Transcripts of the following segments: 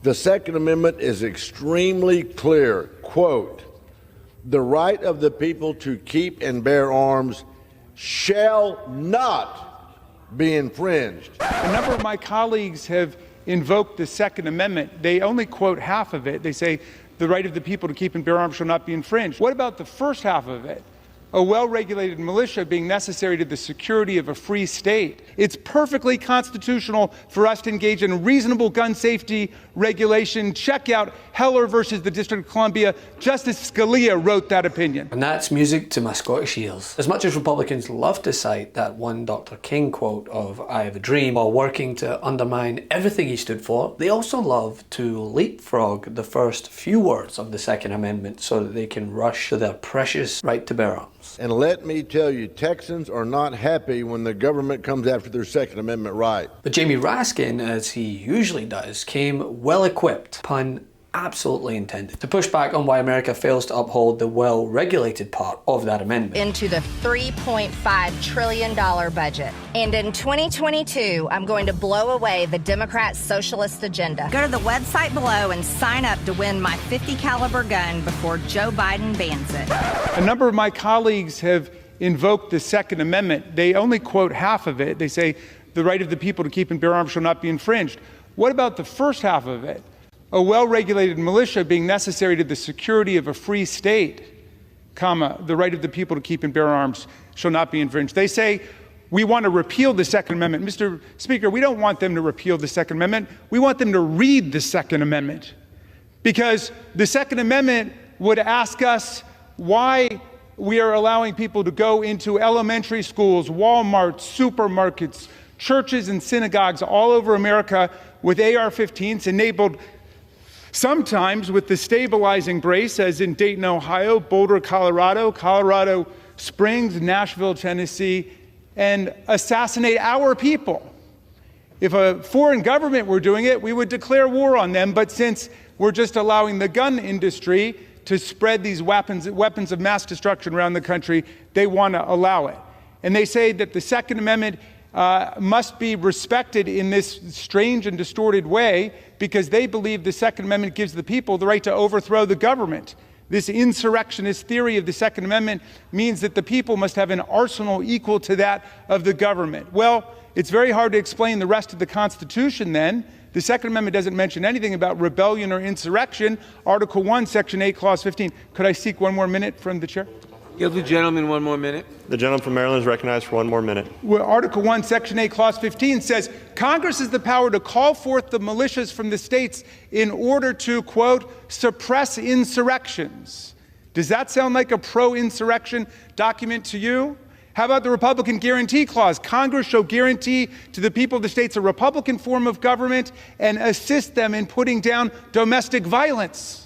The Second Amendment is extremely clear. Quote, "The right of the people to keep and bear arms shall not be infringed." A number of my colleagues have invoked the Second Amendment. They only quote half of it. They say the right of the people to keep and bear arms shall not be infringed. What about the first half of it? A well-regulated militia being necessary to the security of a free state. It's perfectly constitutional for us to engage in reasonable gun safety regulation. Check out Heller versus the District of Columbia. Justice Scalia wrote that opinion. And that's music to my Scottish ears. As much as Republicans love to cite that one Dr. King quote of "I have a dream" while working to undermine everything he stood for, they also love to leapfrog the first few words of the Second Amendment so that they can rush to their precious right to bear arms. And let me tell you, Texans are not happy when the government comes after their Second Amendment right. But Jamie Raskin, as he usually does, came well-equipped, pun absolutely intended, to push back on why America fails to uphold the well-regulated part of that amendment. Into the $3.5 trillion budget. And in 2022, I'm going to blow away the Democrat socialist agenda. Go to the website below and sign up to win my .50 caliber gun before Joe Biden bans it. A number of my colleagues have invoked the Second Amendment. They only quote half of it. They say the right of the people to keep and bear arms shall not be infringed. What about the first half of it? A well-regulated militia being necessary to the security of a free state, comma, the right of the people to keep and bear arms shall not be infringed. They say, we want to repeal the Second Amendment. Mr. Speaker, we don't want them to repeal the Second Amendment. We want them to read the Second Amendment. Because the Second Amendment would ask us why we are allowing people to go into elementary schools, Walmarts, supermarkets, churches and synagogues all over America with AR-15s enabled sometimes with the stabilizing brace, as in Dayton, Ohio, Boulder, Colorado, Colorado Springs, Nashville, Tennessee, and assassinate our people. If a foreign government were doing it, we would declare war on them. But since we're just allowing the gun industry to spread these weapons of mass destruction around the country, they want to allow it. And they say that the Second Amendment must be respected in this strange and distorted way because they believe the Second Amendment gives the people the right to overthrow the government. This insurrectionist theory of the Second Amendment means that the people must have an arsenal equal to that of the government. Well, it's very hard to explain the rest of the Constitution then. The Second Amendment doesn't mention anything about rebellion or insurrection. Article 1, Section 8, Clause 15. Could I seek one more minute from the chair? Give the gentleman one more minute. The gentleman from Maryland is recognized for one more minute. Well, Article 1, Section 8, Clause 15 says, Congress has the power to call forth the militias from the states in order to, quote, suppress insurrections. Does that sound like a pro-insurrection document to you? How about the Republican Guarantee Clause? Congress shall guarantee to the people of the states a Republican form of government and assist them in putting down domestic violence.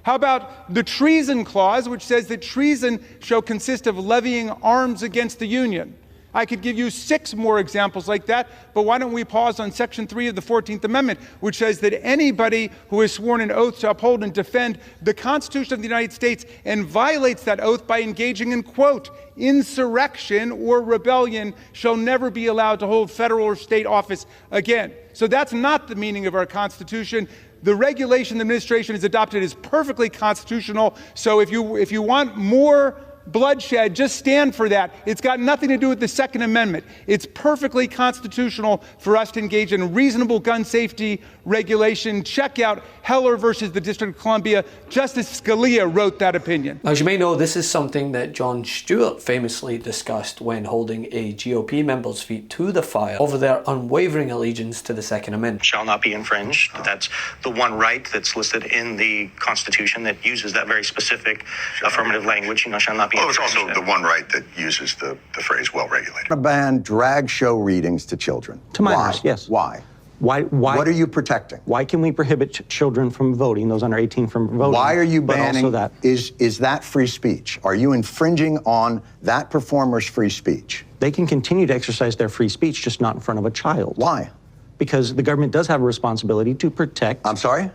How about the Treason Clause, which says that treason shall consist of levying arms against the Union? I could give you 6 more examples like that, but why don't we pause on Section 3 of the 14th Amendment, which says that anybody who has sworn an oath to uphold and defend the Constitution of the United States and violates that oath by engaging in, quote, insurrection or rebellion shall never be allowed to hold federal or state office again. So that's not the meaning of our Constitution. The regulation the administration has adopted is perfectly constitutional. So if you want more bloodshed, just stand for that. It's got nothing to do with the Second Amendment. It's perfectly constitutional for us to engage in reasonable gun safety regulation. Check out Heller versus the District of Columbia. Justice Scalia wrote that opinion. As you may know, this is something that Jon Stewart famously discussed when holding a GOP member's feet to the fire over their unwavering allegiance to the Second Amendment. Shall not be infringed. That's the one right that's listed in the Constitution that uses that very specific affirmative language, shall not be infringed. It's also the one right that uses the phrase well-regulated. To ban drag show readings to children. To minors, yes. Why? Why? What are you protecting? Why can we prohibit children from voting, those under 18 from voting? Why are you banning? That? Is that free speech? Are you infringing on that performer's free speech? They can continue to exercise their free speech, just not in front of a child. Why? Because the government does have a responsibility to protect. I'm sorry?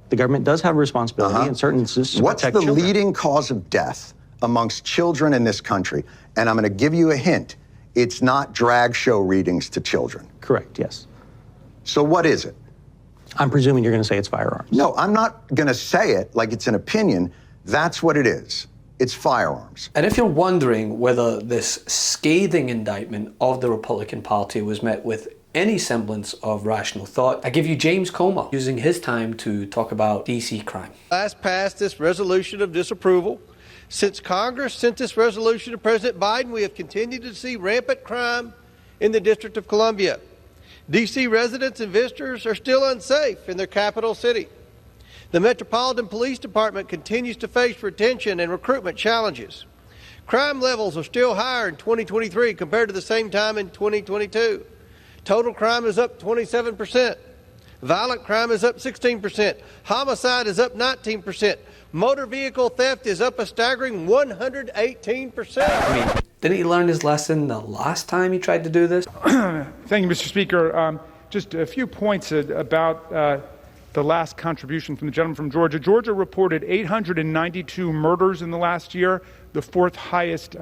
The government does have a responsibility in certain instances to What's protect the children. leading cause of death amongst children in this country? And I'm going to give you a hint. It's not drag show readings to children. Correct, yes. So what is it? I'm presuming you're going to say it's firearms. No, I'm not going to say it like it's an opinion. That's what it is. It's firearms. And if you're wondering whether this scathing indictment of the Republican Party was met with any semblance of rational thought, I give you James Comer using his time to talk about DC crime. Last passed this resolution of disapproval. Since Congress sent this resolution to President Biden, we have continued to see rampant crime in the District of Columbia. DC residents and visitors are still unsafe in their capital city. The Metropolitan Police Department continues to face retention and recruitment challenges. Crime levels are still higher in 2023 compared to the same time in 2022. Total crime is up 27%. Violent crime is up 16%. Homicide is up 19%. Motor vehicle theft is up a staggering 118%. I mean, didn't he learn his lesson the last time he tried to do this? Thank you, Mr. Speaker. Just a few points about the last contribution from the gentleman from Georgia. Georgia reported 892 murders in the last year, the fourth highest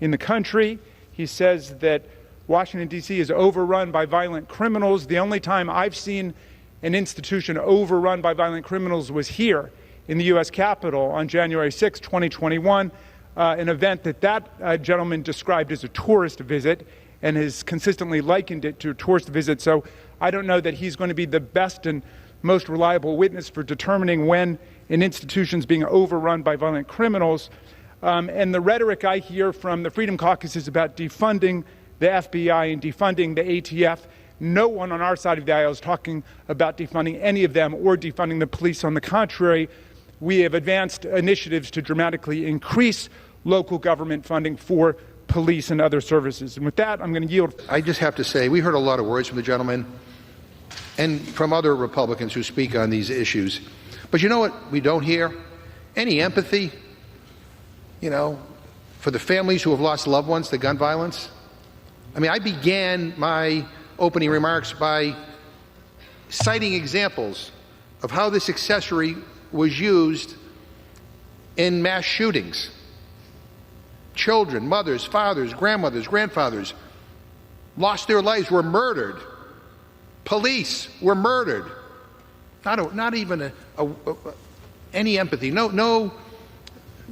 in the country. He says that Washington, D.C. is overrun by violent criminals. The only time I've seen an institution overrun by violent criminals was here in the U.S. Capitol on January 6, 2021, an event that gentleman described as a tourist visit and has consistently likened it to a tourist visit. So I don't know that he's going to be the best and most reliable witness for determining when an institution is being overrun by violent criminals. And the rhetoric I hear from the Freedom Caucus is about defunding the FBI and defunding the ATF. No one on our side of the aisle is talking about defunding any of them or defunding the police. On the contrary, we have advanced initiatives to dramatically increase local government funding for police and other services. And with that, I'm going to yield. I just have to say, we heard a lot of words from the gentleman and from other Republicans who speak on these issues. But you know what we don't hear? Any empathy, for the families who have lost loved ones to gun violence. I mean, I began my opening remarks by citing examples of how this accessory was used in mass shootings. Children, mothers, fathers, grandmothers, grandfathers lost their lives, were murdered. Police were murdered. Not even any empathy. No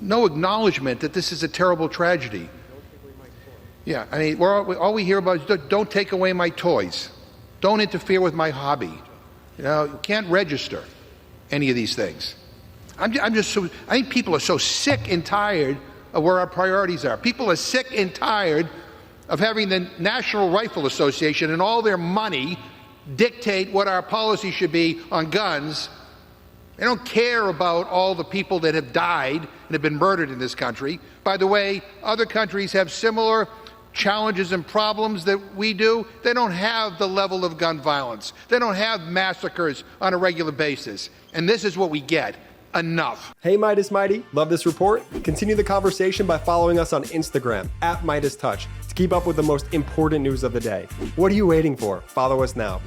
acknowledgement that this is a terrible tragedy. Yeah, I mean, all we hear about is don't take away my toys. Don't interfere with my hobby. You can't register any of these things. I think people are so sick and tired of where our priorities are. People are sick and tired of having the National Rifle Association and all their money dictate what our policy should be on guns. They don't care about all the people that have died and have been murdered in this country. By the way, other countries have similar challenges and problems that we do. They don't have the level of gun violence. They don't have massacres on a regular basis. And this is what we get. Enough. Hey Meidas Mighty, love this report? Continue the conversation by following us on Instagram @MeidasTouch to keep up with the most important news of the day. What are you waiting for? Follow us now.